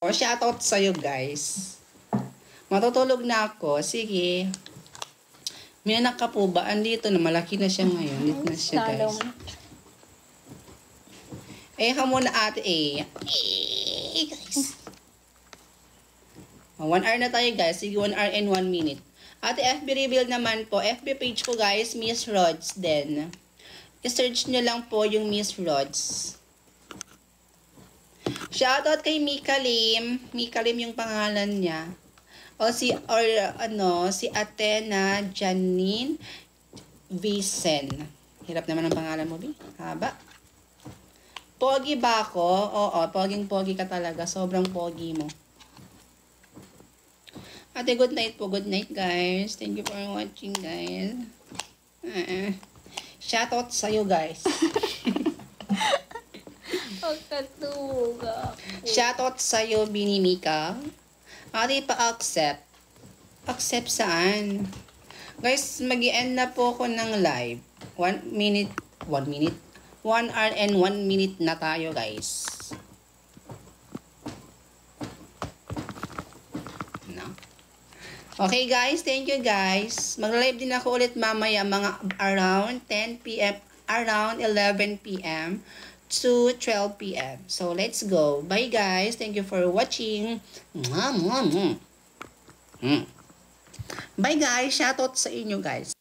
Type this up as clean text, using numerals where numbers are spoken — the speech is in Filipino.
O, shoutout sa'yo, guys. Matutulog na ako. Sige. May anak ka po ba? Andito na. Malaki na siya ngayon. Dito na siya, guys. Eh, ka muna, ate, eh. Guys. 1 hour na tayo, guys. Sige, 1 hour and 1 minute. Ate, FB reveal naman po. FB page ko, guys, Miss Rods din. I-search nyo lang po yung Miss Rods. Shoutout kay Mika Lim. Mika Lim yung pangalan niya. O si Athena Janine Vicen. Hirap naman ang pangalan mo, Bi. Haba. Pogi ba ako? Oo, poging-pogi ka talaga. Sobrang pogi mo. Ate, good night po. Good night, guys. Thank you for watching, guys. Shoutout sa'yo, guys. Pagkatuga. Shoutout sa'yo, Binimika. Ate, pa-accept. Accept saan? Guys, mag-i-end na po ako ng live. 1 hour and 1 minute na tayo, guys. No. Okay, guys. Thank you, guys. Mag-live din ako ulit mamaya mga around 10 p.m. around 11 p.m. to 12 p.m. So, let's go. Bye, guys. Thank you for watching. Bye, guys. Shoutout sa inyo, guys.